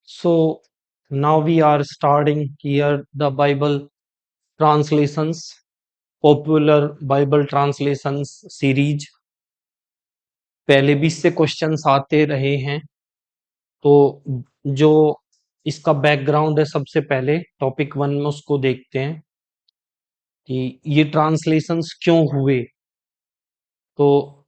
So now we are starting here the Bible translations, popular Bible translations series. पहले भी इससे questions आते रहे हैं, तो जो इसका बैकग्राउंड है सबसे पहले टॉपिक 1 में उसको देखते हैं कि ये ट्रांसलेशंस क्यों हुए। तो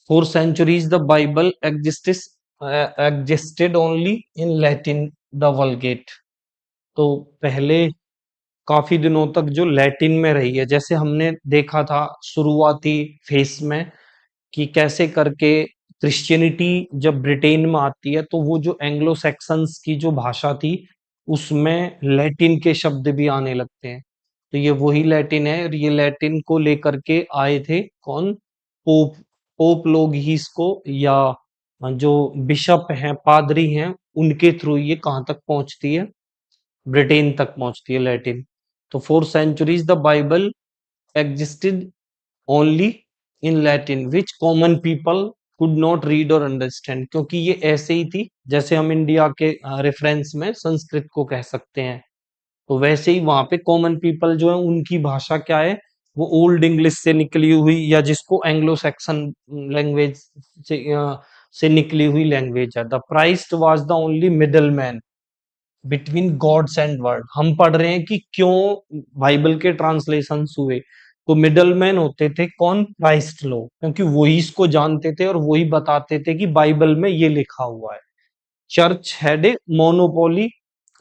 for centuries the Bible existed only in Latin, the Vulgate। तो पहले काफी दिनों तक जो लैटिन में रही है, जैसे हमने देखा था शुरुआती फेस में कि कैसे करके क्रिश्चियनिटी जब ब्रिटेन में आती है तो वो जो एंग्लो सैक्सन्स की जो भाषा थी उसमें लैटिन के शब्द भी आने लगते हैं। तो ये वही लैटिन है और ये लैटिन को लेकर के आए थे कौन? पोप। पोप लोग ही इसको, या जो बिशप हैं, पादरी हैं, उनके थ्रू ये कहाँ तक पहुंचती है? ब्रिटेन तक पहुंचती है लैटिन। तो for centuries the Bible existed only in Latin which common people could not read or understand, क्योंकि ये ऐसे ही थी जैसे हम इंडिया के रेफरेंस में संस्कृत को कह सकते हैं। तो वैसे ही वहां पे कॉमन पीपल जो है उनकी भाषा क्या है? वो ओल्ड इंग्लिश से निकली हुई, या जिसको एंग्लो सैक्सन लैंग्वेज से से निकली हुई लैंग्वेज है। The Christ was the only middle man between gods and word. हम पढ़ रहे हैं कि क्यों बाइबल के ट्रांसलेशन हुए, तो मिडल मैन होते थे कौन? क्राइस्ट लोग, क्योंकि वही इसको जानते थे और वही बताते थे कि बाइबल में ये लिखा हुआ है। चर्च हैड ए मोनोपोली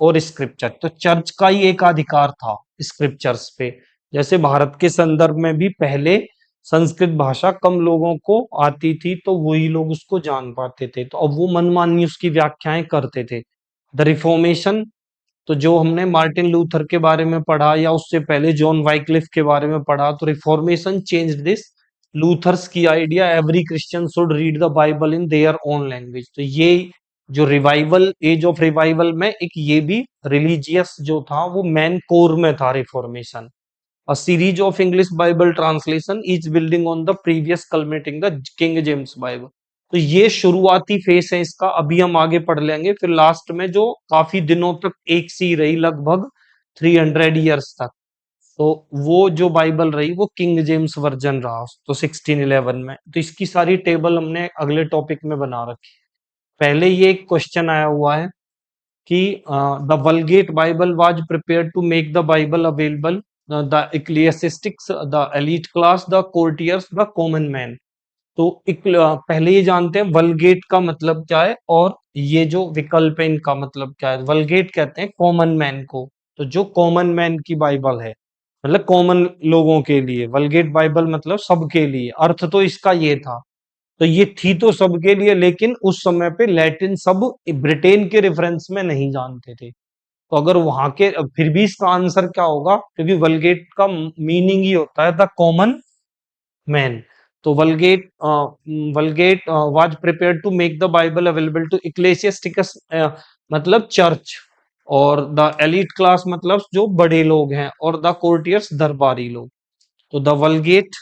और स्क्रिप्चर, तो चर्च का ही एक अधिकार था स्क्रिप्चर्स पे। जैसे भारत के संदर्भ में भी पहले संस्कृत भाषा कम लोगों को आती थी तो वही लोग उसको जान पाते थे, तो अब वो मनमानी उसकी व्याख्याएं करते थे। द रिफॉर्मेशन, तो जो हमने मार्टिन लूथर के बारे में पढ़ा या उससे पहले जॉन वाइक्लिफ के बारे में पढ़ा, तो रिफॉर्मेशन चेंज दिस। लूथर्स की idea every Christian should read the Bible in their own language. तो ये जो रिवाइवल, एज ऑफ रिवाइवल में एक ये भी रिलीजियस जो था वो मेन कोर में था reformation. A series of English Bible translation each building on the previous culminating the King James Bible। तो ये शुरुआती फेस है इसका, अभी हम आगे पढ़ लेंगे। फिर लास्ट में जो काफी दिनों तक एक सी रही, लगभग 300 ईयर्स तक, तो वो जो बाइबल रही वो किंग जेम्स वर्जन रहा, तो 1611 में। तो इसकी सारी टेबल हमने अगले टॉपिक में बना रखी। पहले ये एक क्वेश्चन आया हुआ है कि the Vulgate Bible was prepared to make the Bible available the ecclesiastics, the elite class, the courtiers, the common man. तो पहले ये जानते हैं वल्गेट का मतलब क्या है और ये जो विकल्प है इनका मतलब क्या है। वल्गेट कहते हैं कॉमन मैन को, तो जो कॉमन मैन की बाइबल है मतलब कॉमन लोगों के लिए, वल्गेट बाइबल मतलब सबके लिए। अर्थ तो इसका ये था, तो ये थी तो सबके लिए, लेकिन उस समय पे लैटिन सब ब्रिटेन के रेफरेंस में नहीं जानते थे। तो अगर वहां के, फिर भी इसका आंसर क्या होगा, क्योंकि वल्गेट का मीनिंग ही होता है द कॉमन मैन। तो Vulgate was prepared to make the Bible available to ecclesiasticus, मतलब चर्च, और द एलीट क्लास मतलब जो बड़े लोग हैं, और द कोर्टियर्स दरबारी लोग। तो the Vulgate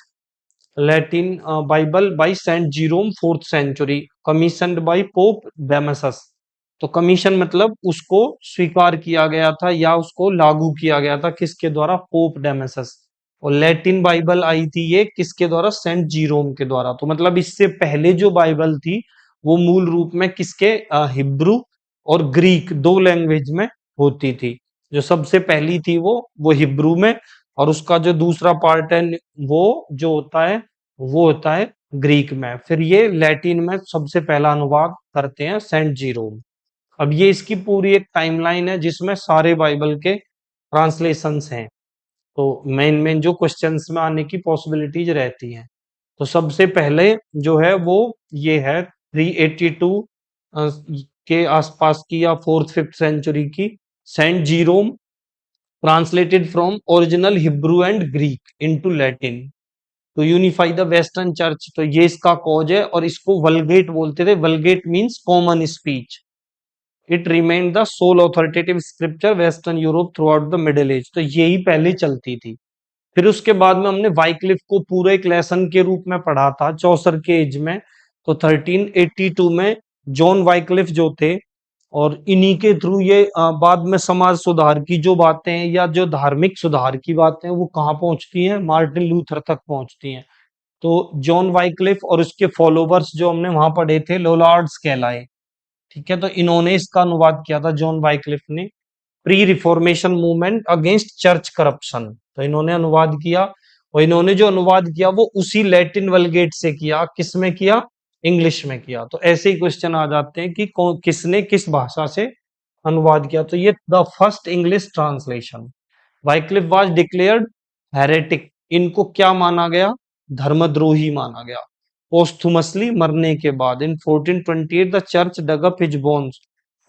Latin Bible by Saint Jerome 4th century, commissioned by Pope Damasus. तो कमीशन मतलब उसको स्वीकार किया गया था या उसको लागू किया गया था, किसके द्वारा? पोप डेमसस। और लैटिन बाइबल आई थी ये किसके द्वारा? सेंट जीरोम के द्वारा। तो मतलब इससे पहले जो बाइबल थी वो मूल रूप में किसके, हिब्रू और ग्रीक दो लैंग्वेज में होती थी। जो सबसे पहली थी वो हिब्रू में, और उसका जो दूसरा पार्ट है वो जो होता है वो होता है ग्रीक में। फिर ये लैटिन में सबसे पहला अनुवाद करते हैं सेंट जीरोम। अब ये इसकी पूरी एक टाइमलाइन है जिसमें सारे बाइबल के ट्रांसलेशंस हैं। तो मेन मेन जो क्वेश्चंस में आने की पॉसिबिलिटीज रहती हैं। तो सबसे पहले जो है वो ये है 382 के आसपास की या 4th 5th सेंचुरी की, Saint Jerome translated from original Hebrew and Greek into Latin to unify the western church. तो ये इसका कॉज है, और इसको वल्गेट बोलते थे। Vulgate means common speech. It remain the sole authoritative scripture Western Europe throughout the Middle Age. तो यही पहले चलती थी। फिर उसके बाद में हमने वाइक्लिफ को पूरे एक लेसन के रूप में पढ़ा था चौसर के एज में। तो 1382 में जॉन वाइक्लिफ जो थे और इन्हीं के थ्रू ये बाद में समाज सुधार की जो बातें हैं या जो धार्मिक सुधार की बातें हैं वो कहाँ पहुंचती हैं, मार्टिन लूथर तक पहुंचती हैं। तो जॉन वाइक्लिफ और उसके फॉलोवर्स जो हमने वहां पढ़े थे, लोलार्ड्स कहलाए। ठीक है, तो इन्होंने इसका अनुवाद किया था जॉन वाइक्लिफ ने, pre reformation movement against church corruption. तो इन्होंने अनुवाद किया, और इन्होंने जो अनुवाद किया वो उसी लैटिन वलगेट से किया। किस में किया? इंग्लिश में किया। तो ऐसे ही क्वेश्चन आ जाते हैं कि किसने किस भाषा से अनुवाद किया। तो ये the first English translation. Wycliffe was declared heretic, इनको क्या माना गया? धर्मद्रोही माना गया। पोस्थुमसली, मरने के बाद, in 1428 the church dug up his bones,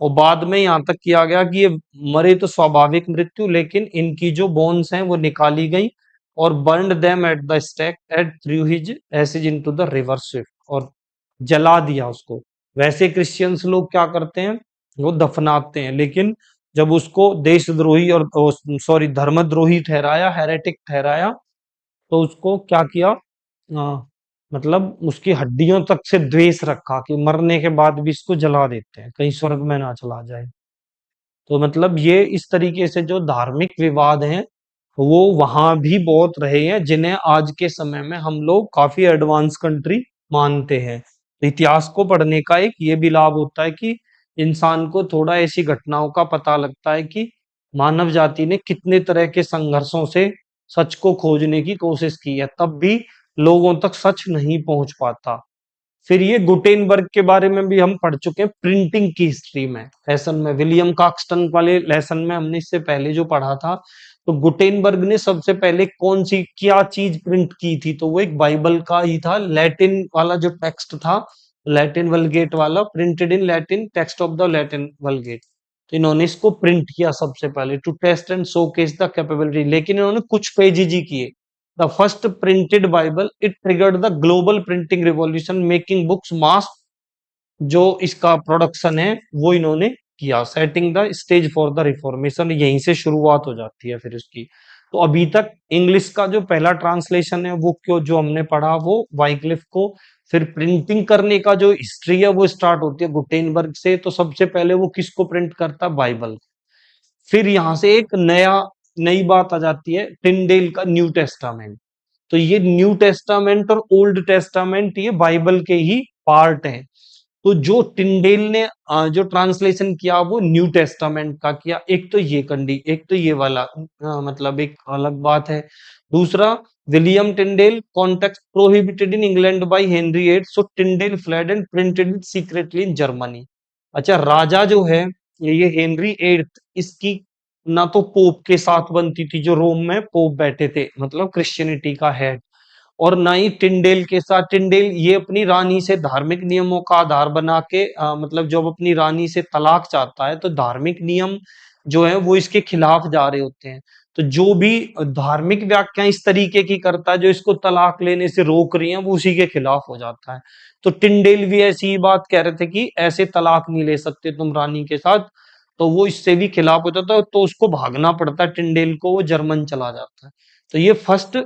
और बाद में यहां तक किया गया कि ये मरे तो स्वाभाविक मृत्यु, लेकिन इनकी जो बोन्स हैं वो निकाली गई और burned them at the stake at threw his ashes into the river Swift, और जला दिया उसको। वैसे क्रिश्चियंस लोग क्या करते हैं, वो दफनाते हैं, लेकिन जब उसको देशद्रोही और सॉरी धर्मद्रोही ठहराया, हेरेटिक ठहराया, तो उसको क्या किया, मतलब उसकी हड्डियों तक से द्वेष रखा कि मरने के बाद भी इसको जला देते हैं, कहीं स्वर्ग में ना चला जाए। तो मतलब ये इस तरीके से जो धार्मिक विवाद हैं वो वहां भी बहुत रहे हैं, जिन्हें आज के समय में हम लोग काफी एडवांस कंट्री मानते हैं। तो इतिहास को पढ़ने का एक ये भी लाभ होता है कि इंसान को थोड़ा ऐसी घटनाओं का पता लगता है कि मानव जाति ने कितने तरह के संघर्षों से सच को खोजने की कोशिश की है, तब भी लोगों तक सच नहीं पहुंच पाता। फिर ये गुटेनबर्ग के बारे में भी हम पढ़ चुके हैं प्रिंटिंग की हिस्ट्री में, लेसन में, विलियम काक्सटन वाले लेसन में हमने इससे पहले जो पढ़ा था। तो गुटेनबर्ग ने सबसे पहले कौन सी क्या चीज प्रिंट की थी, तो वो एक बाइबल का ही था, लैटिन वाला जो टेक्स्ट था, लैटिन वलगेट वाला, printed in Latin, text of the Latin Vulgate. तो इन्होंने इसको प्रिंट किया सबसे पहले to test and showcase the capability, लेकिन इन्होंने कुछ पेजेज ही किए। The first printed Bible, it triggered the global printing revolution, making books mass। जो इसका प्रोडक्शन है वो इन्होंने किया, setting the stage for the reformation, यहीं से शुरुआत हो जाती है फिर उसकी। तो अभी तक इंग्लिश का जो पहला ट्रांसलेशन है वो क्यों जो हमने पढ़ा वो वाइक्लिफ को, फिर प्रिंटिंग करने का जो हिस्ट्री है वो स्टार्ट होती है गुटेनबर्ग से। तो सबसे पहले वो किसको प्रिंट करता है? बाइबल। फिर यहां से एक नई बात आ जाती है, टिंडेल का न्यू टेस्टामेंट। तो ये न्यू टेस्टामेंट और ओल्ड टेस्टामेंट ये बाइबल के ही पार्ट हैं। तो जो टिंडेल ने जो ट्रांसलेशन किया वो न्यू टेस्टामेंट का किया। एक तो ये वाला मतलब एक अलग बात है। दूसरा, William Tyndale, context prohibited in England by Henry eight, so Tyndale fled and printed it secretly in Germany. अच्छा, राजा जो है ये हेनरी एट, इसकी ना तो पोप के साथ बनती थी, जो रोम में पोप बैठे थे, मतलब क्रिश्चियनिटी का हेड, और ना ही टिंडेल के साथ। टिंडेल ये अपनी रानी से धार्मिक नियमों का आधार बना के मतलब जब अपनी रानी से तलाक चाहता है तो धार्मिक नियम जो है वो इसके खिलाफ जा रहे होते हैं। तो जो भी धार्मिक व्याख्या इस तरीके की करता है जो इसको तलाक लेने से रोक रही है, वो उसी के खिलाफ हो जाता है। तो टिंडेल भी ऐसी ही बात कह रहे थे कि ऐसे तलाक नहीं ले सकते तुम रानी के साथ, तो वो इससे भी खिलाफ हो जाता है, तो उसको भागना पड़ता है टिंडेल को, वो जर्मन चला जाता है। तो ये first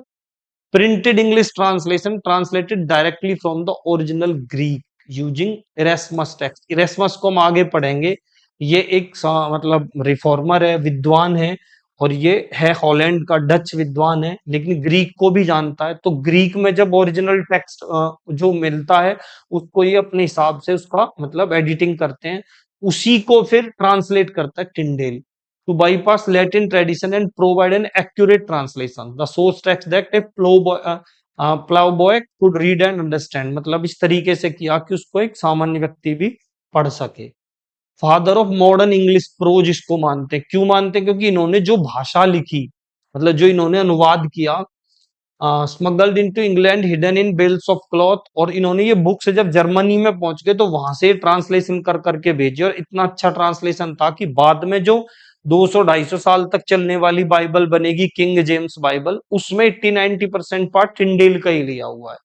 printed English translation, translated directly from the original Greek using Erasmus text। Erasmus को हम आगे पढ़ेंगे। ये एक मतलब रिफॉर्मर है, विद्वान है, और ये है हॉलैंड का, डच विद्वान है, लेकिन ग्रीक को भी जानता है। तो ग्रीक में जब ओरिजिनल टेक्स्ट जो मिलता है उसको ये अपने हिसाब से उसका मतलब एडिटिंग करते हैं, उसी को फिर ट्रांसलेट करता है Tyndale to bypass Latin tradition and provide an accurate translation. The source text that a plowboy could read and understand। मतलब इस तरीके से किया कि उसको एक सामान्य व्यक्ति भी पढ़ सके। Father of modern English pros इसको मानते हैं। क्यों मानते हैं? क्योंकि इन्होंने जो भाषा लिखी, मतलब जो इन्होंने अनुवाद किया, smuggled into England, hidden in bales of cloth, और इन्होंने ये बुक से जब जर्मनी में पहुंच गए तो वहां से ट्रांसलेशन कर करके भेजी, और इतना अच्छा ट्रांसलेशन था कि बाद में जो 200-250 साल तक चलने वाली बाइबल बनेगी, किंग जेम्स बाइबल, उसमें 80-90% पार्ट टिंडेल का ही लिया हुआ है।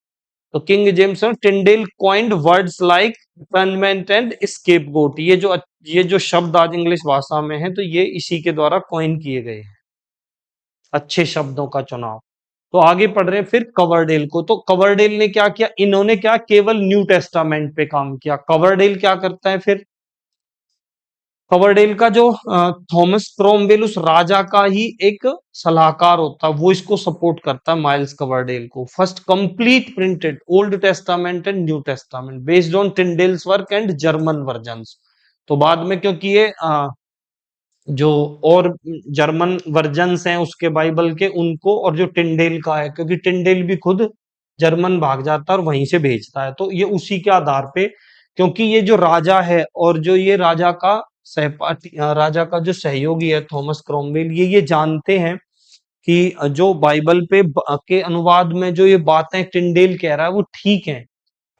तो किंग जेम्स और Tyndale coined words like atonement and scapegoat, ये जो शब्द आज इंग्लिश भाषा में है तो ये इसी के द्वारा कॉइन किए गए हैं। अच्छे शब्दों का चुनाव। तो आगे पढ़ रहे हैं फिर कवरडेल को। तो कवरडेल ने क्या किया? इन्होंने क्या केवल न्यू टेस्टामेंट पे काम किया। कवरडेल क्या करता है फिर? कवरडेल का जो थॉमस क्रोमवेल उस राजा का ही एक सलाहकार होता है, वो इसको सपोर्ट करता है माइल्स कवरडेल को। First complete printed Old Testament and New Testament based on Tyndale's work and German versions. तो बाद में क्योंकि ये जो और जर्मन वर्जन्स हैं उसके बाइबल के, उनको और जो टिंडेल का है, क्योंकि टिंडेल भी खुद जर्मन भाग जाता है और वहीं से भेजता है, तो ये उसी के आधार पे, क्योंकि ये जो राजा है और जो ये राजा का सहपाठी राजा का जो सहयोगी है थॉमस क्रोमवेल, ये जानते हैं कि जो बाइबल के अनुवाद में जो ये बातें टिंडेल कह रहा है वो ठीक है,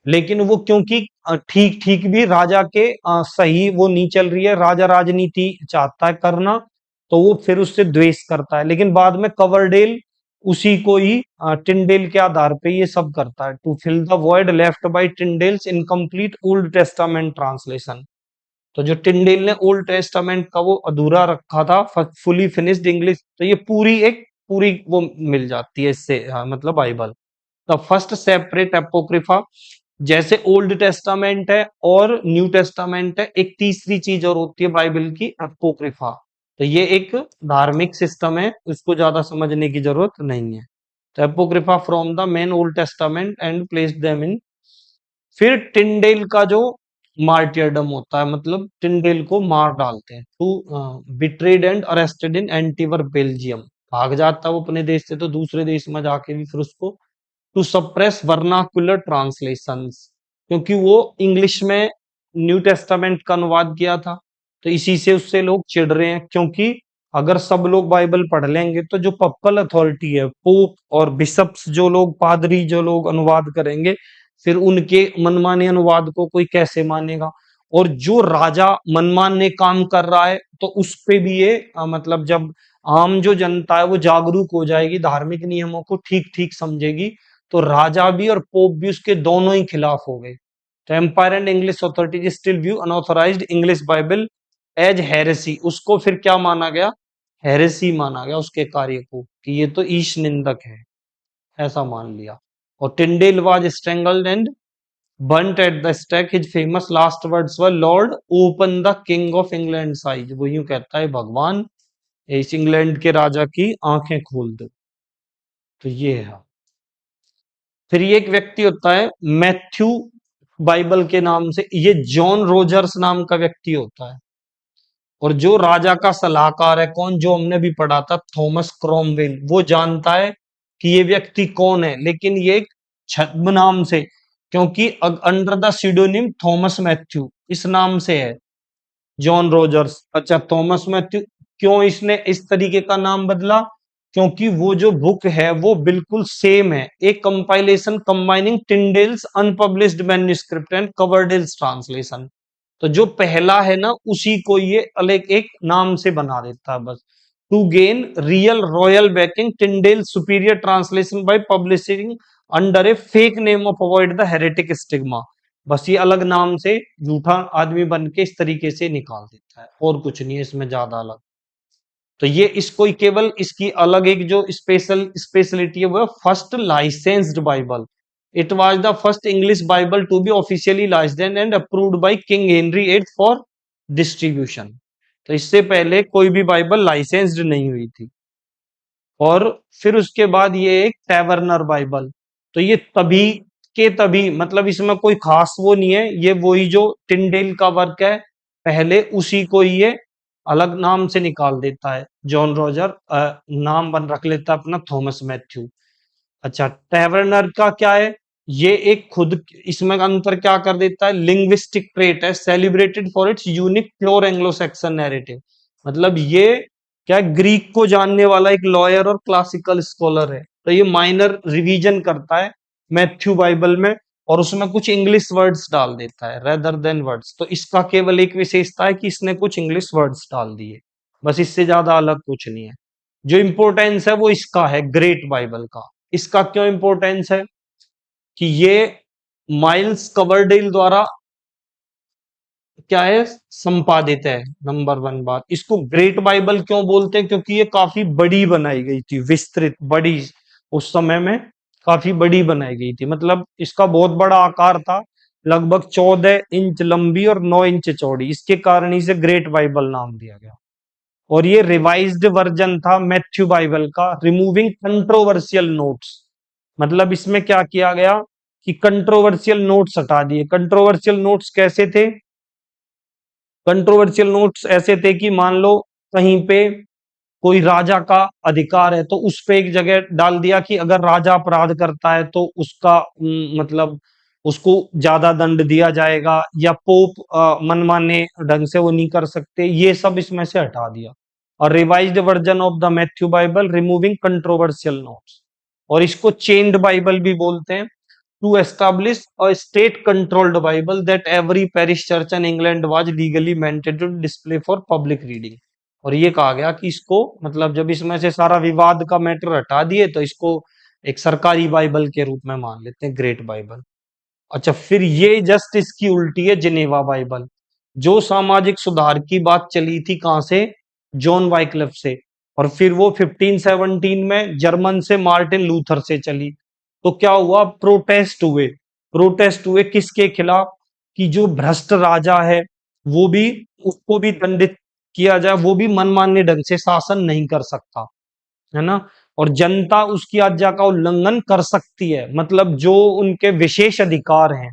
लेकिन वो क्योंकि ठीक ठीक भी राजा के सही वो नहीं चल रही है, राजा राजनीति चाहता है करना, तो वो फिर उससे द्वेष करता है। लेकिन बाद में कवरडेल उसी को ही टिंडेल के आधार पे ये सब करता है, to fill the void left by Tyndale's incomplete Old Testament translation. तो जो टिंडेल ने ओल्ड टेस्टामेंट का वो अधूरा रखा था फुली फिनिश्ड इंग्लिश, तो ये पूरी वो मिल जाती है इससे, मतलब बाइबल। द फर्स्ट सेपरेट एपोक्रिफा, जैसे ओल्ड टेस्टामेंट है और न्यू टेस्टामेंट है, एक तीसरी चीज और होती है बाइबल की, एपोक्रिफा। तो ये एक धार्मिक सिस्टम है, इसको ज्यादा समझने की जरूरत नहीं है। तो Apocrypha from the main Old Testament and place them in. फिर टिंडेल का जो मार्टियरडम होता है, मतलब टिंडेल को मार डालते हैं, to betrayed and arrested in Antwerp Belgium. भाग जाता है वो अपने देश से, तो दूसरे देश में जाके भी फिर उसको टू सप्रेस वर्नाकुलर ट्रांसलेशंस, क्योंकि वो इंग्लिश में न्यू टेस्टामेंट का अनुवाद किया था, तो इसी से उससे लोग चिढ़ रहे हैं। क्योंकि अगर सब लोग बाइबल पढ़ लेंगे तो जो पप्पल अथॉरिटी है, पोप और बिशप्स, जो लोग पादरी जो लोग अनुवाद करेंगे, फिर उनके मनमाने अनुवाद को कोई कैसे मानेगा। और जो राजा मनमाने काम कर रहा है, तो उस पे भी ये मतलब जब आम जो जनता है वो जागरूक हो जाएगी, धार्मिक नियमों को ठीक ठीक समझेगी, तो राजा भी और पोप भी उसके दोनों ही खिलाफ हो गए। तो empire and English authorities still view unauthorised English Bible as heresy, उसको फिर क्या माना गया, हेरेसी माना गया उसके कार्य को, कि ये तो ईश निंदक है, ऐसा मान लिया। और Tyndale was strangled and burnt at the stake, his famous last words were Lord open the king of England eyes, वो यूं कहता है भगवान इस इंग्लैंड के राजा की आंखें खोल दो। तो ये है। फिर ये एक व्यक्ति होता है मैथ्यू, बाइबल के नाम से, ये जॉन रोजर्स नाम का व्यक्ति होता है। और जो राजा का सलाहकार है कौन, जो हमने भी पढ़ा था, थॉमस क्रोमवेल, वो जानता है कि ये व्यक्ति कौन है, लेकिन ये एक छद्म नाम से, क्योंकि अंडर द सीडोनिम थॉमस मैथ्यू इस नाम से है, जॉन रोजर्स। अच्छा, थॉमस मैथ्यू क्यों इसने इस तरीके का नाम बदला, क्योंकि वो जो बुक है वो बिल्कुल सेम है, एक compilation combining Tyndale's unpublished manuscript and Coverdale's translation. तो जो पहला है ना, उसी को ये अलग एक नाम से बना देता है बस, to gain real royal backing Tyndale superior translation by publishing under a fake name of avoid the heretic stigma. बस ये अलग नाम से झूठा आदमी बन के इस तरीके से निकाल देता है, और कुछ नहीं है इसमें ज्यादा अलग। तो ये इसको ही केवल इसकी अलग एक जो स्पेशलिटी है वो है first licensed Bible. It was the first English Bible to be officially licensed and approved by King Henry eight for distribution. तो इससे पहले कोई भी बाइबल लाइसेंस्ड नहीं हुई थी। और फिर उसके बाद ये एक टैवर्नर बाइबल, तो ये तभी के तभी, मतलब इसमें कोई खास वो नहीं है, ये वही जो टिंडेल का वर्क है पहले, उसी को ही ये अलग नाम से निकाल देता है, जॉन रोजर नाम बन रख लेता है अपना थॉमस मैथ्यू। अच्छा, टैवर्नर का क्या है, ये एक खुद इसमें अंतर क्या कर देता है, लिंग्विस्टिक ट्रेट है, celebrated for its unique pure Anglo section narrative. मतलब ये क्या है, ग्रीक को जानने वाला एक लॉयर और क्लासिकल स्कॉलर है, तो ये माइनर रिवीजन करता है मैथ्यू बाइबल में, और उसमें कुछ इंग्लिश वर्ड्स डाल देता है रेदर देन वर्ड्स। तो इसका केवल एक विशेषता है कि इसने कुछ इंग्लिश वर्ड्स डाल दिए, बस, इससे ज्यादा अलग कुछ नहीं है। जो इंपॉर्टेंस है वो इसका है ग्रेट बाइबल का। इसका क्यों इंपॉर्टेंस है, कि ये माइल्स कवरडेल द्वारा क्या है, संपादित है। नंबर वन बात, इसको ग्रेट बाइबल क्यों बोलते हैं, क्योंकि ये काफी बड़ी बनाई गई थी, विस्तृत बड़ी, उस समय में काफी बड़ी बनाई गई थी, मतलब इसका बहुत बड़ा आकार था, लगभग 14 इंच लंबी और 9 इंच चौड़ी, इसके कारण इसे ग्रेट बाइबल नाम दिया गया। और ये रिवाइज्ड वर्जन था मैथ्यू बाइबल का, रिमूविंग कंट्रोवर्शियल नोट्स। मतलब इसमें क्या किया गया कि कंट्रोवर्शियल नोट्स हटा दिए। कंट्रोवर्शियल नोट्स कैसे थे? कंट्रोवर्शियल नोट्स ऐसे थे कि मान लो कहीं पे कोई राजा का अधिकार है तो उस पे एक जगह डाल दिया कि अगर राजा अपराध करता है तो उसका मतलब उसको ज्यादा दंड दिया जाएगा, या पोप मनमाने ढंग से वो नहीं कर सकते, ये सब इसमें से हटा दिया। और revised version of the Matthew Bible removing controversial notes. और इसको चेन्ड बाइबल भी बोलते हैं। To establish a state controlled Bible that every parish church in England was legally mandated to display for public reading. और ये कहा गया कि इसको मतलब जब इसमें से सारा विवाद का मैटर हटा दिए तो इसको एक सरकारी बाइबल के रूप में मान लेते हैं, ग्रेट बाइबल। अच्छा, फिर ये जस्ट इसकी उल्टी है जिनेवा बाइबल, जो सामाजिक सुधार की बात चली थी कहां से? जॉन वाइक्लिफ से। और फिर वो 1517 में जर्मन से मार्टिन लूथर से चली। तो क्या हुआ? प्रोटेस्ट हुए। प्रोटेस्ट हुए किसके खिलाफ? कि जो भ्रष्ट राजा है वो भी, उसको भी दंडित किया जाए, वो भी मनमाने ढंग से शासन नहीं कर सकता, है ना। और जनता उसकी आज्ञा का उल्लंघन कर सकती है, मतलब जो उनके विशेष अधिकार हैं,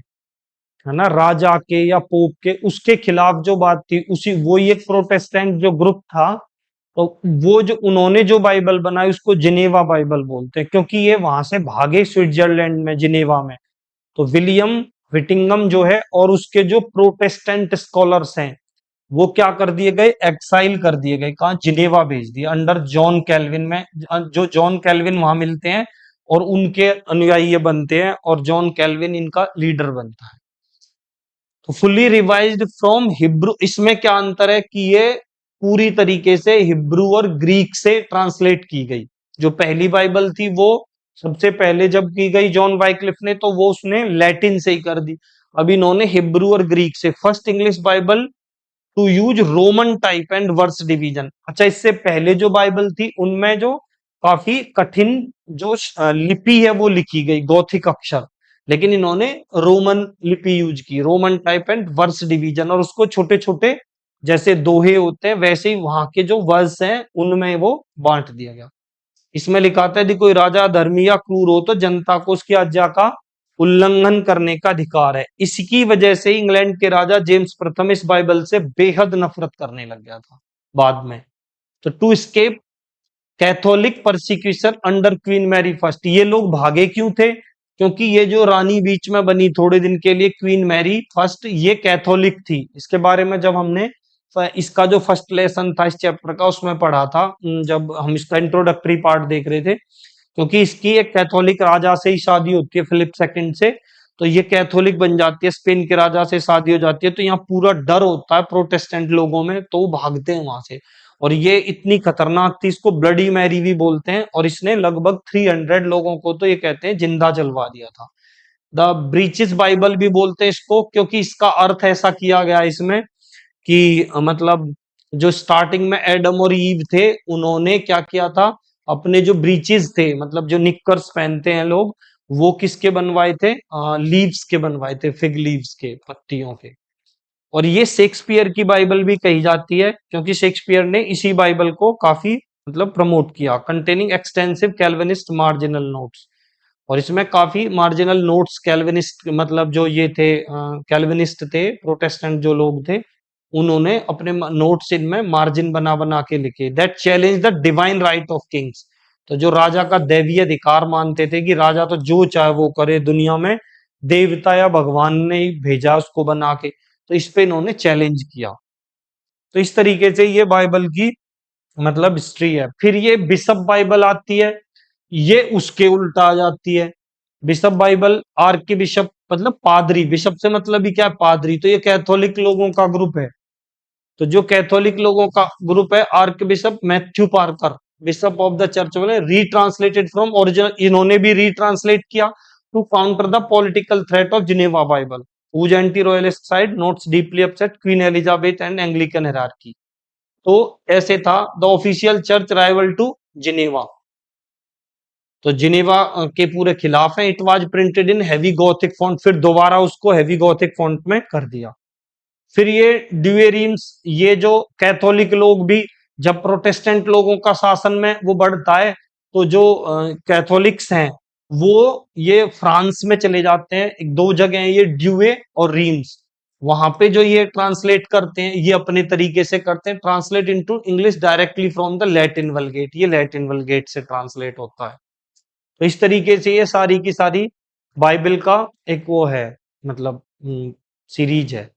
है ना, राजा के या पोप के, उसके खिलाफ जो बात थी, उसी वो एक प्रोटेस्टेंट जो ग्रुप था, तो वो जो उन्होंने जो बाइबल बनाई उसको जिनेवा बाइबल बोलते हैं, क्योंकि ये वहां से भागे स्विट्जरलैंड में, जिनेवा में। तो विलियम विटिंगम जो है और उसके जो प्रोटेस्टेंट स्कॉलर्स हैं वो क्या कर दिए गए? एक्साइल कर दिए गए। कहा? जिनेवा भेज दिया, अंडर जॉन कैल्विन में। जो जॉन कैल्विन वहां मिलते हैं और उनके अनुयायी ये बनते हैं, और जॉन कैल्विन इनका लीडर बनता है। तो फुल्ली रिवाइज्ड फ्रॉम हिब्रू, इसमें क्या अंतर है कि ये पूरी तरीके से हिब्रू और ग्रीक से ट्रांसलेट की गई। जो पहली बाइबल थी वो सबसे पहले जब की गई जॉन वाइक्लिफ ने, तो वो उसने लैटिन से ही कर दी। अब इन्होंने हिब्रू और ग्रीक से, first English Bible to use Roman type and verse division. अच्छा, इससे पहले जो बाइबल थी उनमें जो काफी कठिन जो लिपि है वो लिखी गई, गौथिक अक्षर। लेकिन इन्होंने रोमन लिपि यूज की, Roman type and verse division, और उसको छोटे छोटे जैसे दोहे होते हैं वैसे ही वहां के जो वर्स हैं उनमें वो बांट दिया गया। इसमें लिखा था यदि कोई राजा धर्मी या क्रूर हो तो जनता को उसकी आज्ञा का उल्लंघन करने का अधिकार है। इसकी वजह से इंग्लैंड के राजा जेम्स प्रथम इस बाइबल से बेहद नफरत करने लग गया था बाद में। तो to escape Catholic persecution under Queen Mary first, ये लोग भागे क्यों थे? क्योंकि ये जो रानी बीच में बनी थोड़े दिन के लिए, क्वीन मैरी फर्स्ट, ये कैथोलिक थी। इसके बारे में जब हमने इसका जो फर्स्ट लेसन था इस चैप्टर का उसमें पढ़ा था, जब हम इसका इंट्रोडक्टरी पार्ट देख रहे थे, क्योंकि इसकी एक कैथोलिक राजा से ही शादी होती है, फिलिप सेकंड से। तो ये कैथोलिक बन जाती है, स्पेन के राजा से शादी हो जाती है, तो यहाँ पूरा डर होता है प्रोटेस्टेंट लोगों में, तो वो भागते हैं वहां से। और ये इतनी खतरनाक थी, इसको ब्लडी मैरी भी बोलते हैं, और इसने लगभग 300 लोगों को तो ये कहते हैं जिंदा जलवा दिया था। द ब्रीचिस बाइबल भी बोलते हैं इसको, क्योंकि इसका अर्थ ऐसा किया गया इसमें कि मतलब जो स्टार्टिंग में एडम और ईव थे उन्होंने क्या किया था, अपने जो ब्रीचेस थे, मतलब जो निक्कर्स पहनते हैं लोग, वो किसके बनवाए थे? लीव्स के बनवाए थे, फिग लीव्स के, पत्तियों के। और ये शेक्सपियर की बाइबल भी कही जाती है, क्योंकि शेक्सपियर ने इसी बाइबल को काफी मतलब प्रमोट किया। Containing extensive Calvinist marginal notes, और इसमें काफी मार्जिनल नोट्स कैल्विनिस्ट, मतलब जो ये थे कैल्विनिस्ट थे, प्रोटेस्टेंट जो लोग थे, उन्होंने अपने नोट्स इनमें मार्जिन बना बना के लिखे। That challenge the divine right of Kings, तो जो राजा का दैवीय अधिकार मानते थे कि राजा तो जो चाहे वो करे दुनिया में, देवता या भगवान ने ही भेजा उसको बना के, तो इस पे इन्होंने चैलेंज किया। तो इस तरीके से ये बाइबल की मतलब हिस्ट्री है। फिर ये बिशप बाइबल आती है, ये उसके उल्टा आ जाती है। बिशप बाइबल, आर्क बिशप मतलब पादरी, बिशप से मतलब ही क्या है? पादरी। तो ये कैथोलिक लोगों का ग्रुप है। तो जो कैथोलिक लोगों का ग्रुप है, archbishop Matthew Parker, bishop of the church, बोले रीट्रांसलेटेड फ्रॉम ओरिजिनल, इन्होंने भी रीट्रांसलेट किया to counter the political threat of Geneva Bible, whose anti-royalist side notes deeply upset Queen Elizabeth and Anglican hierarchy। तो ऐसे था the official church rival to Geneva. तो Geneva के पूरे खिलाफ है। It was printed in heavy Gothic font, फिर दोबारा उसको हैवी गॉथिक फॉन्ट में कर दिया। फिर ये ड्यूएरियम्स, ये जो कैथोलिक लोग भी, जब प्रोटेस्टेंट लोगों का शासन में वो बढ़ता है, तो जो कैथोलिक्स हैं वो ये फ्रांस में चले जाते हैं। एक दो जगह हैं ये, ड्यूए और रीम्स, वहां पे जो ये ट्रांसलेट करते हैं, ये अपने तरीके से करते हैं, translate into English directly from the Latin Vulgate, ये लैटिन वलगेट से ट्रांसलेट होता है। तो इस तरीके से ये सारी की सारी बाइबल का एक वो है, मतलब सीरीज है।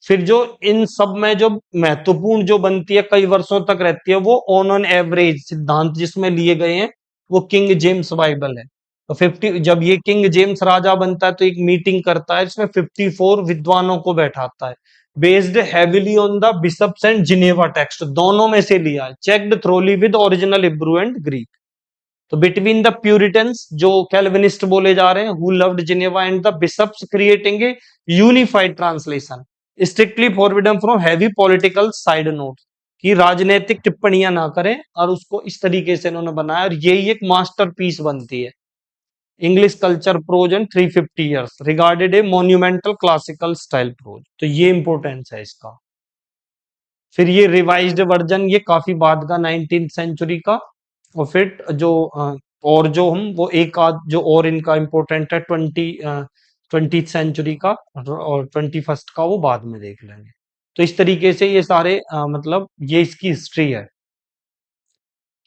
फिर जो इन सब में जो महत्वपूर्ण जो बनती है, कई वर्षों तक रहती है, वो ऑन एवरेज सिद्धांत जिसमें लिए गए हैं, वो किंग जेम्स बाइबल है। तो 50, जब ये किंग जेम्स राजा बनता है तो एक मीटिंग करता है, इसमें 54 विद्वानों को बैठाता है, based heavily on the bishops and Geneva text, दोनों में से लिया है, checked thoroughly with original Hebrew and Greek. तो बिटवीन द प्यूरिटन्स जो कैल्विनिस्ट बोले जा रहे हैं, who loved Geneva, and the bishops, creating a unified translation, strictly forbidden from heavy political side note, कि राजनीतिक टिप्पणियां ना करें, और उसको इस तरीके से इन्होंने बनाया, और यही एक मास्टरपीस बनती है। English culture prose and 350 years regarded a monumental classical style prose, तो ये इंपॉर्टेंस है इसका। फिर ये रिवाइज्ड वर्जन, ये काफी बाद का 19th सेंचुरी का। और फिर जो और जो हम वो एक आध जो और इनका इम्पोर्टेंट है, 20th सेंचुरी का और 21st का, वो बाद में देख लेंगे। तो इस तरीके से ये सारे मतलब ये इसकी हिस्ट्री है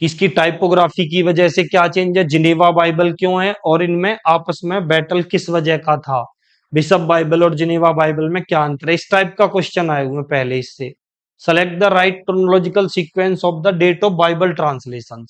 कि इसकी टाइपोग्राफी की वजह से क्या चेंज है, जिनेवा बाइबल क्यों है, और इनमें आपस में बैटल किस वजह का था, बिशप बाइबल और जिनेवा बाइबल में क्या अंतर है, इस टाइप का क्वेश्चन आए हुए पहले इससे। Select the right chronological sequence of the date of Bible translation.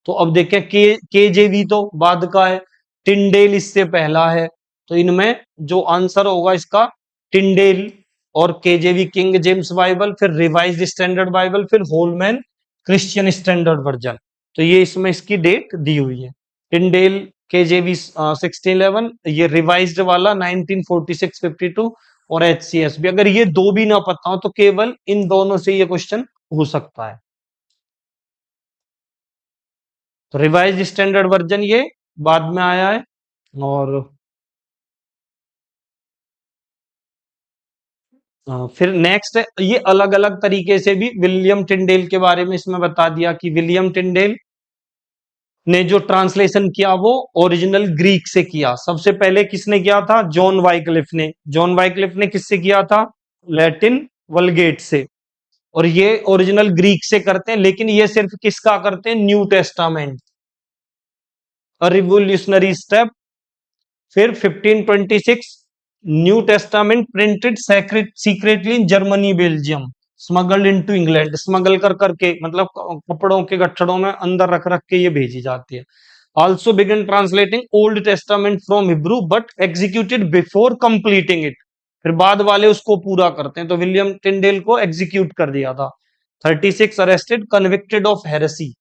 तो अब देखें, केजेवी तो बाद का है, टिंडेल इससे पहला है, तो इनमें जो आंसर होगा इसका टिंडेल, और केजेवी किंग जेम्स बाइबल, फिर रिवाइज्ड स्टैंडर्ड बाइबल, फिर होलमैन क्रिश्चियन स्टैंडर्ड वर्जन। तो ये इसमें इसकी डेट दी हुई है, टिंडेल केजेवी 1611, ये रिवाइज्ड वाला 1946-52, और एचसीएस भी। अगर ये दो भी ना पता हो तो केवल इन दोनों से ये क्वेश्चन हो सकता है। तो रिवाइज स्टैंडर्ड वर्जन ये बाद में आया है। और फिर नेक्स्ट है, ये अलग अलग तरीके से भी विलियम टिंडेल के बारे में इसमें बता दिया कि विलियम टिंडेल ने जो ट्रांसलेशन किया वो ओरिजिनल ग्रीक से किया। सबसे पहले किसने किया था, जॉन वाइक्लिफ ने। जॉन वाइक्लिफ ने किससे किया था, लैटिन वलगेट से। और ये ओरिजिनल ग्रीक से करते हैं, लेकिन ये सिर्फ किसका करते हैं, न्यू टेस्टामेंट, अ रिवोल्यूशनरी स्टेप। फिर 1526 new testament printed secretly in Germany Belgium, smuggled into England, smuggle कर करके, मतलब कपड़ों के गट्ठड़ों में अंदर रख रख के ये भेजी जाती है। Also began translating Old Testament from Hebrew but executed before completing it, फिर बाद वाले उसको पूरा करते हैं। तो विलियम टिंडेल को एग्जीक्यूट कर दिया था। 36 arrested convicted of heresy,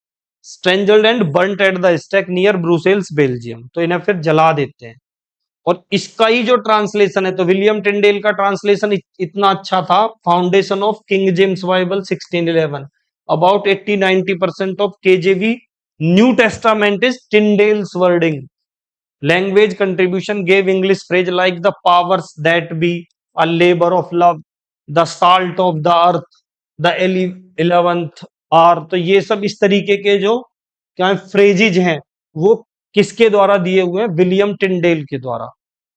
strangled and burnt at the stake near Brussels Belgium, तो इन्हें फिर जला देते हैं। और इसका ही जो ट्रांसलेशन है, तो विलियम टिंडेल का ट्रांसलेशन इतना अच्छा था, foundation of King James Bible 1611, about 80-90% of KJV New Testament is Tyndale's wording, language contribution gave English phrase like the powers that be, a labour of love, the salt of the earth, the 11th hour. तो ये सब इस तरीके के जो क्या phrases हैं, वो किसके द्वारा दिए हुए हैं, विलियम टिंडेल के द्वारा।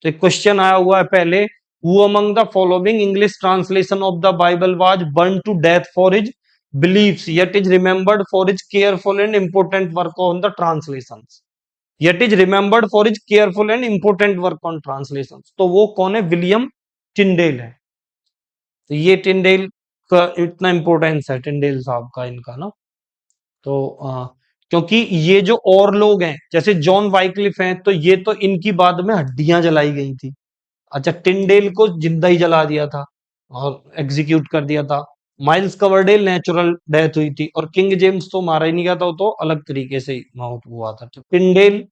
तो एक क्वेश्चन आया हुआ है पहले, who among the following English translation of the Bible was burn to death for his beliefs yet is remembered for his careful and important work on the translations, yet is remembered for his careful and important work on translations. तो वो कौन है, William Tyndale है। तो ये Tyndale का इतना importance है, टिंडेल साहब का इनका ना। तो क्योंकि ये जो और लोग हैं जैसे जॉन वाइक्लिफ हैं, तो ये तो इनकी बाद में हड्डियां जलाई गई थी। अच्छा, टिंडेल को जिंदा ही जला दिया था और एग्जीक्यूट कर दिया था। माइल्स कवरडेल नेचुरल डेथ हुई थी, और किंग जेम्स तो मारा ही नहीं गया था, वो तो अलग तरीके से मौत हुआ था। तो टिंडेल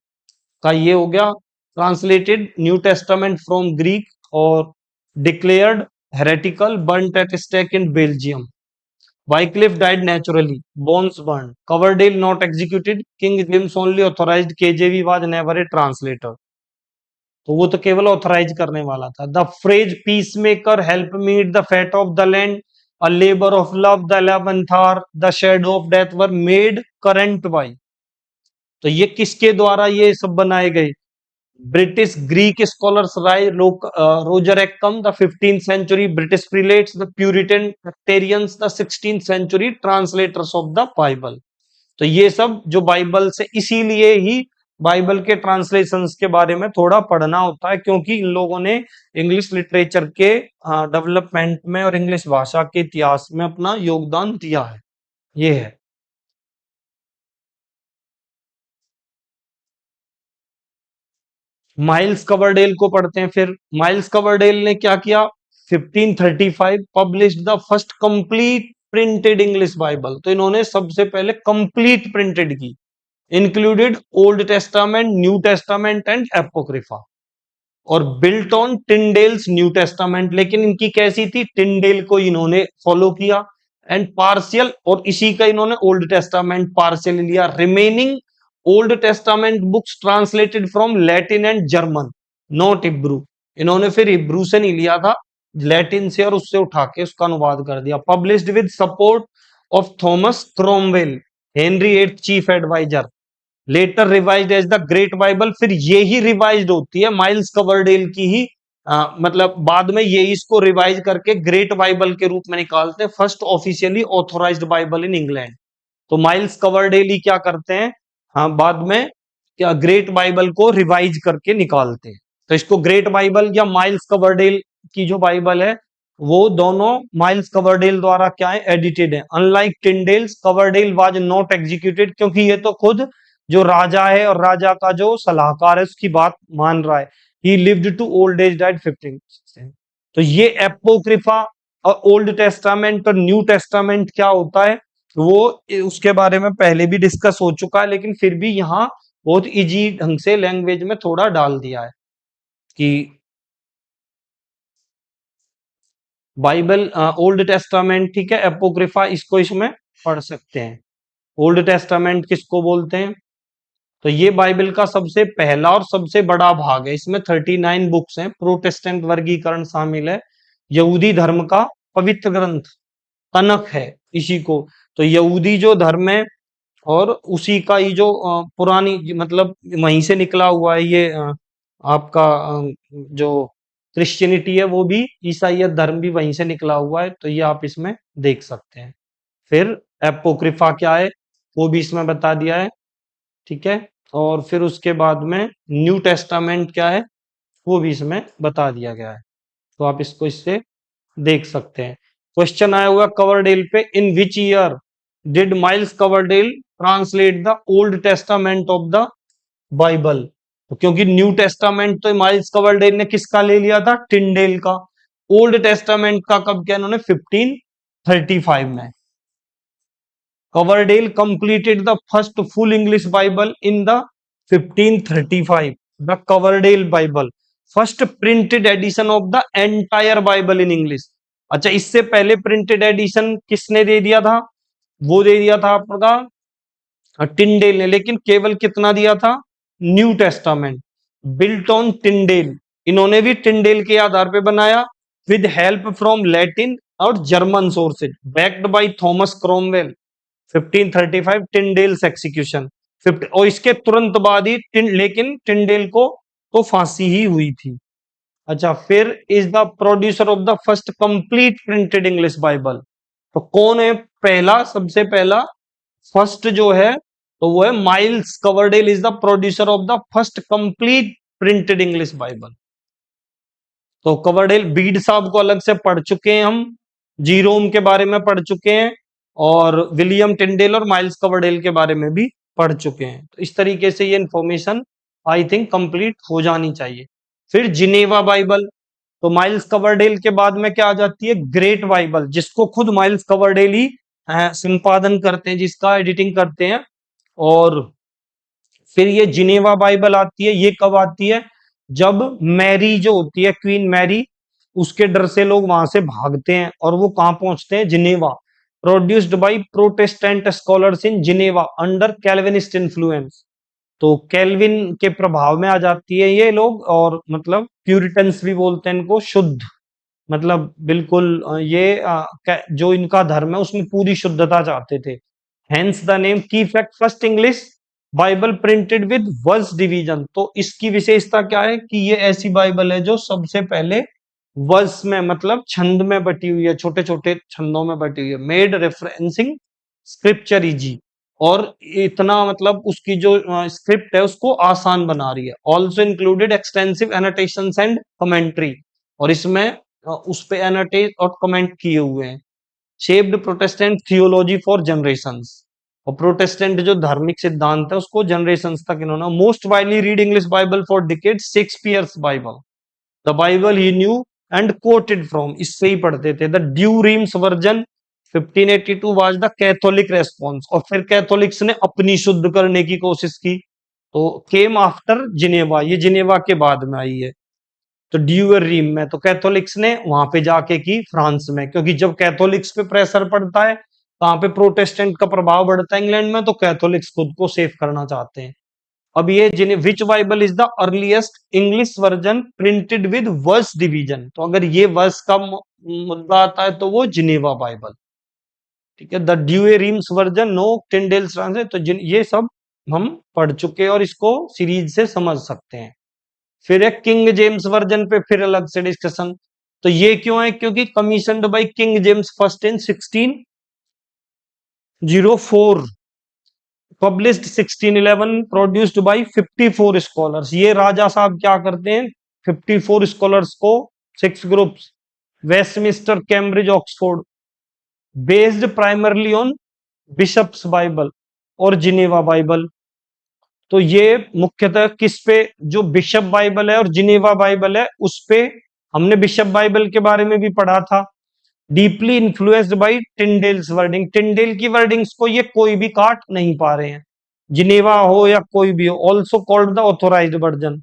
का ये हो गया, translated New Testament from Greek और declared heretical, burnt at stake in Belgium. Wycliffe died naturally, bones burned, Coverdale not executed, King James only authorized, KJV was never a translator. तो वो तो केवल ऑथराइज करने वाला था। The phrase peacemaker, help meet, the fat of the land, a labour of love, the 11th hour, the shadow of death were made current by. तो ये किसके द्वारा ये सब बनाए गए? British Greek scholars Roy Roger Ascham, the 15th century British prelates, the Puritan टेरियंस, the 16th century translators of the Bible. तो ये सब जो बाइबल से, इसीलिए ही बाइबल के ट्रांसलेशंस के बारे में थोड़ा पढ़ना होता है, क्योंकि इन लोगों ने इंग्लिश लिटरेचर के डेवलपमेंट में और इंग्लिश भाषा के इतिहास में अपना योगदान दिया है। ये है। माइल्स कवरडेल को पढ़ते हैं। फिर माइल्स कवरडेल ने क्या किया? 1535 published the first complete printed English Bible. तो इन्होंने सबसे पहले कंप्लीट प्रिंटेड की, included Old Testament, New Testament and Apocrypha, और built on Tyndale's New Testament. लेकिन इनकी कैसी थी? टिंडेल को इन्होंने फॉलो किया, एंड पार्शियल, और इसी का इन्होंने ओल्ड टेस्टामेंट पार्शियल लिया। Remaining old testament books translated from Latin and German, not Hebrew. इन्होंने फिर हिब्रू से नहीं लिया था, लैटिन से, और उससे उठा के उसका अनुवाद कर दिया। Published with support of Thomas Cromwell, Henry eight chief adviser, later revised as the Great Bible. फिर ये ही रिवाइज्ड होती है माइल्स कवरडेल की ही, मतलब बाद में ये इसको रिवाइज करके ग्रेट बाइबल के रूप में निकालते हैं, first officially authorised Bible in England. तो माइल्स कवरडेल ही क्या करते हैं, हाँ, बाद में क्या ग्रेट बाइबल को रिवाइज करके निकालते हैं। तो इसको ग्रेट बाइबल या माइल्स कवरडेल की जो बाइबल है, वो दोनों माइल्स कवरडेल द्वारा क्या है? एडिटेड है। Unlike Tyndale's, Coverdale was not executed, क्योंकि ये तो खुद जो राजा है और राजा का जो सलाहकार है उसकी बात मान रहा है। He lived to old age, died 15। तो ये एपोक्रिफा और ओल्ड टेस्टामेंट और न्यू टेस्टामेंट क्या होता है, वो उसके बारे में पहले भी डिस्कस हो चुका है, लेकिन फिर भी यहाँ बहुत इजी ढंग से लैंग्वेज में थोड़ा डाल दिया है कि बाइबल, ओल्ड टेस्टामेंट, ठीक है, एपोक्रिफा, इसको इसमें पढ़ सकते हैं। ओल्ड टेस्टामेंट किसको बोलते हैं? तो ये बाइबल का सबसे पहला और सबसे बड़ा भाग है। इसमें 39 बुक्स हैं। प्रोटेस्टेंट वर्गीकरण शामिल है। यहूदी धर्म का पवित्र ग्रंथ, तनख है इसी को। तो यहूदी जो धर्म है, और उसी का ये जो पुरानी, मतलब वहीं से निकला हुआ है ये, आपका जो क्रिश्चियनिटी है वो भी, ईसाइयत धर्म भी वहीं से निकला हुआ है। तो ये आप इसमें देख सकते हैं। फिर एपोक्रिफा क्या है वो भी इसमें बता दिया है, ठीक है। और फिर उसके बाद में न्यू टेस्टामेंट क्या है वो भी इसमें बता दिया गया है। तो आप इसको इससे देख सकते हैं। क्वेश्चन आया हुआ कवरडेल पे, in which year did Miles Coverdale translate the Old Testament of the Bible? तो क्योंकि न्यू टेस्टामेंट तो माइल्स कवरडेल ने किसका ले लिया था? टिंडेल का। ओल्ड टेस्टामेंट का कब किया इन्होंने? 1535 में। Coverdale completed the first full English Bible in the 1535. The Coverdale Bible, first printed edition of the entire Bible in English. अच्छा, इससे पहले प्रिंटेड एडिशन किसने दे दिया था? वो दे दिया था आपका टिंडेल ने, लेकिन केवल कितना दिया था? New Testament. Built on Tyndale, इन्होंने भी टिंडेल के आधार पे बनाया, विद हेल्प फ्रॉम लैटिन और German sources, backed by Thomas Cromwell. 1535 Tyndale's execution. और इसके तुरंत बाद ही लेकिन टिंडेल को तो फांसी ही हुई थी। अच्छा, फिर is the producer of the first complete printed English Bible. तो कौन है पहला, सबसे पहला फर्स्ट जो है, तो वो है Miles Coverdale is the producer of the first complete printed English Bible. तो कवरडेल, बीड साहब को अलग से पढ़ चुके हैं हम, जीरोम के बारे में पढ़ चुके हैं, और विलियम टिंडेल और माइल्स कवरडेल के बारे में भी पढ़ चुके हैं। तो इस तरीके से ये इंफॉर्मेशन आई थिंक कंप्लीट हो जानी चाहिए। फिर जिनेवा बाइबल, तो माइल्स कवरडेल के बाद में क्या आ जाती है? ग्रेट बाइबल, जिसको खुद माइल्स कवरडेल ही संपादन करते हैं, जिसका एडिटिंग करते हैं। और फिर ये जिनेवा बाइबल आती है। ये कब आती है? जब मैरी जो होती है, क्वीन मैरी, उसके डर से लोग वहां से भागते हैं और वो कहां पहुंचते हैं? Geneva. Produced by Protestant scholars in Geneva under Calvinist influence. तो कैल्विन के प्रभाव में आ जाती है ये लोग, और मतलब प्यूरिटन्स भी बोलते हैं इनको, शुद्ध, मतलब बिल्कुल ये जो इनका धर्म है उसमें पूरी शुद्धता चाहते थे। हेंस द नेम की fact first English Bible printed with verse division. तो इसकी विशेषता क्या है कि ये ऐसी बाइबल है जो सबसे पहले वर्स में, मतलब छंद में बटी हुई है, छोटे छोटे छंदों में बटी हुई है। मेड रेफरेंसिंग स्क्रिप्चर इजी, और इतना मतलब उसकी जो स्क्रिप्ट है उसको आसान बना रही है। Also included extensive annotations and commentary, और इसमें उस पे एनोटेट और कमेंट किए हुए हैं। Shaped Protestant theology for generations, और प्रोटेस्टेंट जो धार्मिक सिद्धांत है उसको जनरेशंस तक इन्होंने। Most widely read English Bible for decades Shakespeare's Bible, the Bible he new and coated from, इससे ही पढ़ते थे। The due reams version 1582 was the Catholic response, और फिर कैथोलिक्स ने अपनी शुद्ध करने की कोशिश की, तो केम आफ्टर जिनेवा, ये जिनेवा के बाद में आई है। तो ड्यूअर रीम में तो कैथोलिक्स ने वहां पे जाके की फ्रांस में, क्योंकि जब कैथोलिक्स पे प्रेशर पड़ता है, वहां पे प्रोटेस्टेंट का प्रभाव बढ़ता है इंग्लैंड में, तो कैथोलिक्स खुद को सेव करना चाहते हैं। अब ये जिन्हें which Bible is the earliest English version printed with verse division, तो अगर ये वर्स का मुद्दा आता है तो वो जिनेवा बाइबल। ठीक है, the Douay Rheims version no Tyndale's translate, तो ये सब हम पढ़ चुके हैं और इसको सीरीज से समझ सकते हैं। फिर एक किंग जेम्स वर्जन पे फिर अलग से डिस्कशन। तो ये क्यों है, क्योंकि commissioned by King James first in 1604, published 1611, produced by 54 scholars. ये राजा साहब क्या करते हैं, 54 स्कॉलर्स को, 6 groups, Westminster, Cambridge, Oxford, based primarily on bishops Bible और जिनेवा बाइबल। तो ये मुख्यतः किस पे, जो बिशप बाइबल है और जिनेवा बाइबल है उस पे, हमने बिशप बाइबल के बारे में भी पढ़ा था। Deeply influenced by Tyndale's wording, Tyndale की वर्डिंग्स को ये कोई भी काट नहीं पा रहे हैं, जिनेवा हो या कोई भी हो। Also called the authorised version.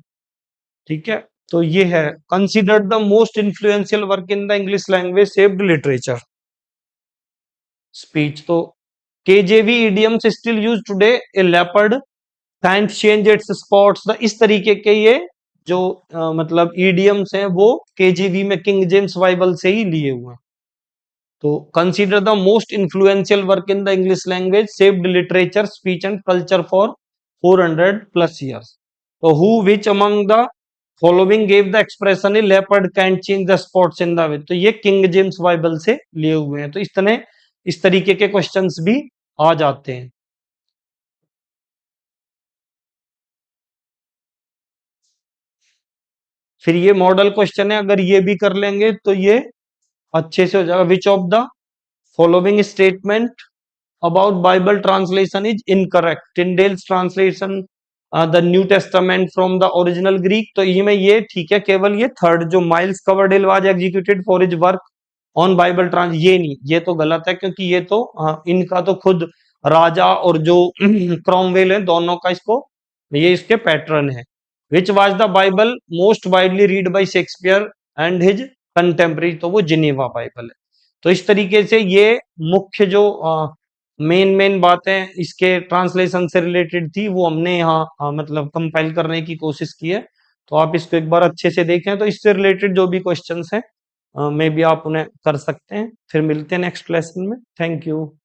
ठीक है, तो ये है considered the most influential work in the English language saved literature speech. तो KJV idioms still use today, a leopard can't change its spots, इस तरीके के ये जो मतलब ईडियम्स हैं वो केजेवी में किंग जेम्स बाइबल से ही लिए हुए हैं। तो consider the most influential work in the English language saved literature speech and culture for 400 plus years. तो who which among the following gave the expression in leopard can change the spots in the way, तो ये king James Bible से लिए हुए हैं। तो इस तरीके के क्वेश्चंस भी आ जाते हैं। फिर ये मॉडल क्वेश्चन है, अगर ये भी कर लेंगे तो ये अच्छे से हो जाएगा। Which of the following statement about Bible translation is incorrect? Tyndale's translation the New Testament from the original Greek, तो ये में ये ठीक है, केवल ये थर्ड जो Miles Coverdale was executed for his work on Bible trans, ये नहीं, ये तो गलत है, क्योंकि ये तो इनका तो खुद राजा और जो क्रॉमवेल है दोनों का इसको, ये इसके पैटर्न है। Which was the Bible most widely read by Shakespeare and his contemporary, तो वो जिनेवा बाइबल है। तो इस तरीके से ये मुख्य जो मेन बातें इसके ट्रांसलेशन से रिलेटेड थी वो हमने यहाँ मतलब कंपाइल करने की कोशिश की है। तो आप इसको एक बार अच्छे से देखें, तो इससे रिलेटेड जो भी क्वेश्चंस हैं मे भी आप उन्हें कर सकते हैं। फिर मिलते हैं नेक्स्ट लेसन में। Thank you.